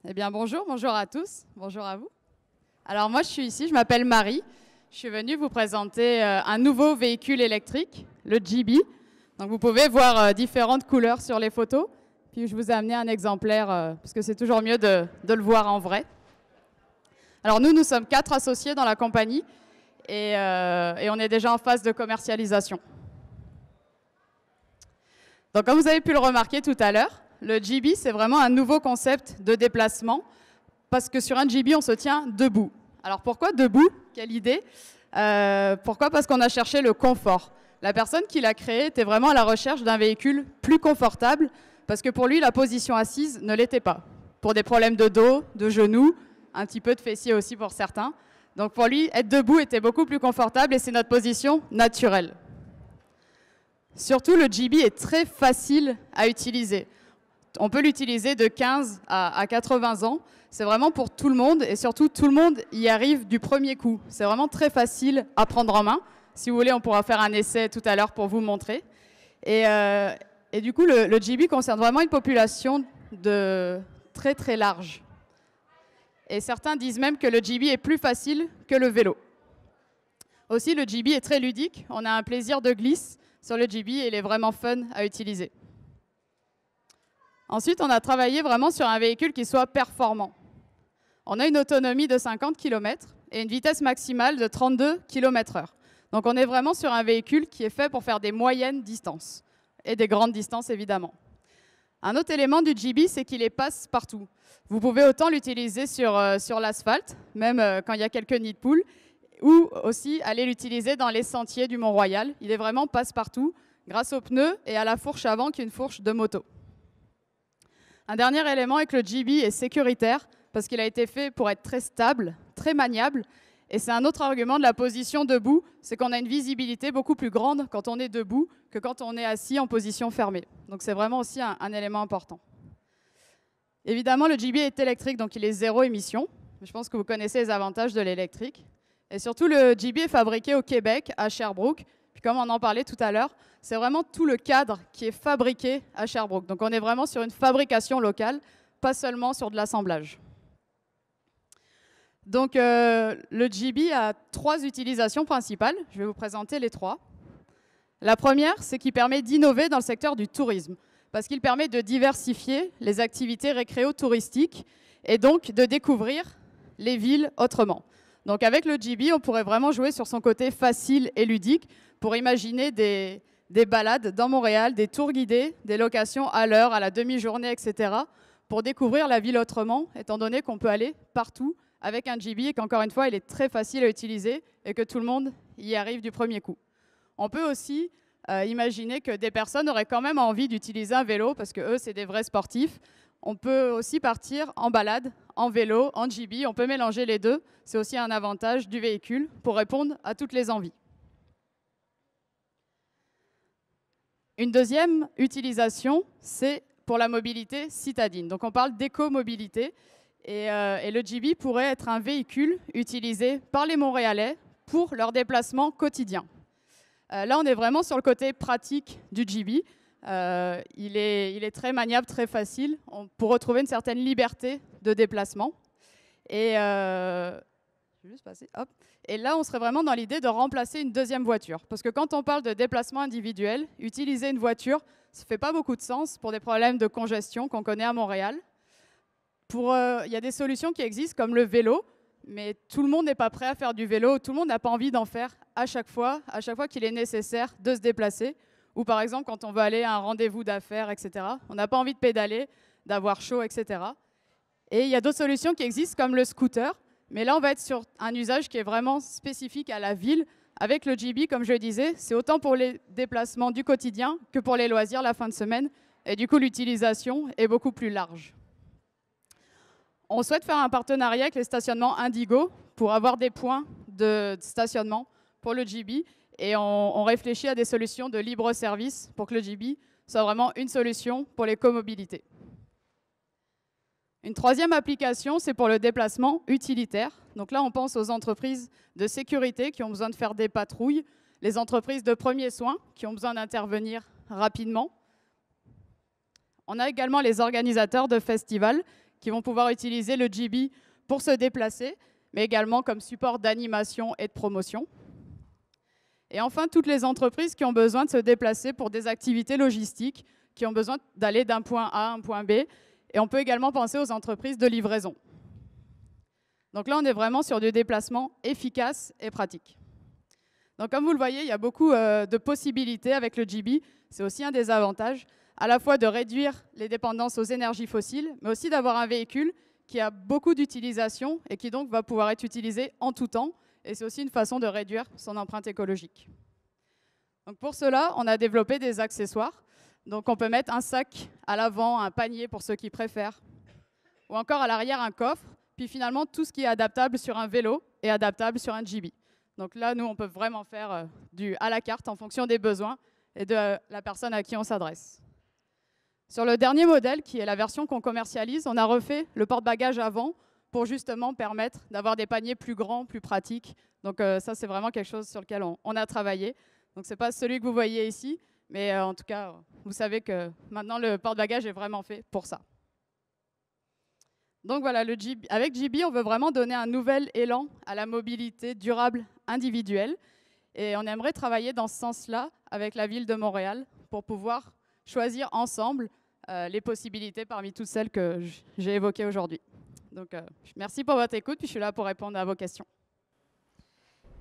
Eh bien, bonjour à tous, bonjour à vous. Alors moi, je suis ici, je m'appelle Marie. Je suis venue vous présenter un nouveau véhicule électrique, le GB. Donc vous pouvez voir différentes couleurs sur les photos. Puis je vous ai amené un exemplaire, parce que c'est toujours mieux de le voir en vrai. Alors nous sommes 4 associés dans la compagnie et on est déjà en phase de commercialisation. Donc comme vous avez pu le remarquer tout à l'heure, le GB, c'est vraiment un nouveau concept de déplacement parce que sur un GB, on se tient debout. Alors pourquoi debout? Quelle idée? Pourquoi? Parce qu'on a cherché le confort. La personne qui l'a créé était vraiment à la recherche d'un véhicule plus confortable parce que pour lui, la position assise ne l'était pas. Pour des problèmes de dos, de genoux, un petit peu de fessiers aussi pour certains. Donc pour lui, être debout était beaucoup plus confortable et c'est notre position naturelle. Surtout, le GB est très facile à utiliser. On peut l'utiliser de 15 à 80 ans. C'est vraiment pour tout le monde et surtout tout le monde y arrive du premier coup. C'est vraiment très facile à prendre en main. Si vous voulez, on pourra faire un essai tout à l'heure pour vous montrer. Et du coup, le GB concerne vraiment une population de très très large. Et certains disent même que le GB est plus facile que le vélo. Aussi, le GB est très ludique. On a un plaisir de glisse sur le GB et il est vraiment fun à utiliser. Ensuite, on a travaillé vraiment sur un véhicule qui soit performant. On a une autonomie de 50 km et une vitesse maximale de 32 km/h. Donc on est vraiment sur un véhicule qui est fait pour faire des moyennes distances et des grandes distances évidemment. Un autre élément du GB, c'est qu'il est passe-partout. Vous pouvez autant l'utiliser sur l'asphalte, même quand il y a quelques nids de poules, ou aussi aller l'utiliser dans les sentiers du Mont-Royal. Il est vraiment passe-partout grâce aux pneus et à la fourche avant qui est une fourche de moto. Un dernier élément est que le GB est sécuritaire parce qu'il a été fait pour être très stable, très maniable. Et c'est un autre argument de la position debout, c'est qu'on a une visibilité beaucoup plus grande quand on est debout que quand on est assis en position fermée. Donc c'est vraiment aussi un élément important. Évidemment, le GB est électrique, donc il est zéro émission. Je pense que vous connaissez les avantages de l'électrique. Et surtout, le GB est fabriqué au Québec, à Sherbrooke. Puis comme on en parlait tout à l'heure, c'est vraiment tout le cadre qui est fabriqué à Sherbrooke. Donc on est vraiment sur une fabrication locale, pas seulement sur de l'assemblage. Donc le GB a 3 utilisations principales. Je vais vous présenter les 3. La première, c'est qu'il permet d'innover dans le secteur du tourisme, parce qu'il permet de diversifier les activités récréo-touristiques et donc de découvrir les villes autrement. Donc avec le GB, on pourrait vraiment jouer sur son côté facile et ludique pour imaginer des balades dans Montréal, des tours guidés, des locations à l'heure, à la demi-journée, etc. pour découvrir la ville autrement, étant donné qu'on peut aller partout avec un GB et qu'encore une fois, il est très facile à utiliser et que tout le monde y arrive du premier coup. On peut aussi imaginer que des personnes auraient quand même envie d'utiliser un vélo parce que eux, c'est des vrais sportifs. On peut aussi partir en balade, en vélo, en GB. On peut mélanger les deux. C'est aussi un avantage du véhicule pour répondre à toutes les envies. Une deuxième utilisation, c'est pour la mobilité citadine. Donc on parle d'éco-mobilité. Et le GB pourrait être un véhicule utilisé par les Montréalais pour leurs déplacements quotidiens. Là, on est vraiment sur le côté pratique du GB. Il est très maniable, très facile pour retrouver une certaine liberté de déplacement. Et, je vais juste passer, hop. Et là, on serait vraiment dans l'idée de remplacer une deuxième voiture. Parce que quand on parle de déplacement individuel, utiliser une voiture, ça ne fait pas beaucoup de sens pour des problèmes de congestion qu'on connaît à Montréal. Il y a des solutions qui existent comme le vélo, mais tout le monde n'est pas prêt à faire du vélo, tout le monde n'a pas envie d'en faire à chaque fois qu'il est nécessaire de se déplacer. Ou par exemple, quand on veut aller à un rendez-vous d'affaires, etc. On n'a pas envie de pédaler, d'avoir chaud, etc. Et il y a d'autres solutions qui existent comme le scooter, mais là on va être sur un usage qui est vraiment spécifique à la ville. Avec le GB, comme je le disais, c'est autant pour les déplacements du quotidien que pour les loisirs la fin de semaine. Et du coup, l'utilisation est beaucoup plus large. On souhaite faire un partenariat avec les stationnements Indigo pour avoir des points de stationnement pour le GB et on réfléchit à des solutions de libre service pour que le GB soit vraiment une solution pour les comobilités. Une troisième application, c'est pour le déplacement utilitaire. Donc là, on pense aux entreprises de sécurité qui ont besoin de faire des patrouilles, les entreprises de premiers soins qui ont besoin d'intervenir rapidement. On a également les organisateurs de festivals qui vont pouvoir utiliser le GB pour se déplacer, mais également comme support d'animation et de promotion. Et enfin, toutes les entreprises qui ont besoin de se déplacer pour des activités logistiques, qui ont besoin d'aller d'un point A à un point B. Et on peut également penser aux entreprises de livraison. Donc là, on est vraiment sur du déplacement efficace et pratique. Donc comme vous le voyez, il y a beaucoup de possibilités avec le GB. C'est aussi un des avantages, à la fois de réduire les dépendances aux énergies fossiles, mais aussi d'avoir un véhicule qui a beaucoup d'utilisation et qui donc va pouvoir être utilisé en tout temps. Et c'est aussi une façon de réduire son empreinte écologique. Donc pour cela, on a développé des accessoires. Donc on peut mettre un sac à l'avant, un panier pour ceux qui préfèrent, ou encore à l'arrière un coffre, puis finalement tout ce qui est adaptable sur un vélo est adaptable sur un GB. Donc là, nous, on peut vraiment faire du à la carte en fonction des besoins et de la personne à qui on s'adresse. Sur le dernier modèle, qui est la version qu'on commercialise, on a refait le porte-bagages avant pour justement permettre d'avoir des paniers plus grands, plus pratiques. Donc ça, c'est vraiment quelque chose sur lequel on a travaillé. Donc ce n'est pas celui que vous voyez ici, mais en tout cas, vous savez que maintenant, le porte-bagages est vraiment fait pour ça. Donc voilà, avec GB, on veut vraiment donner un nouvel élan à la mobilité durable individuelle. Et on aimerait travailler dans ce sens-là avec la ville de Montréal pour pouvoir choisir ensemble les possibilités parmi toutes celles que j'ai évoquées aujourd'hui. Donc merci pour votre écoute, puis je suis là pour répondre à vos questions.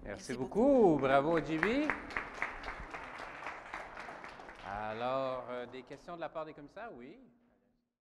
Merci beaucoup. Bravo, GB. Alors, des questions de la part des commissaires? Oui.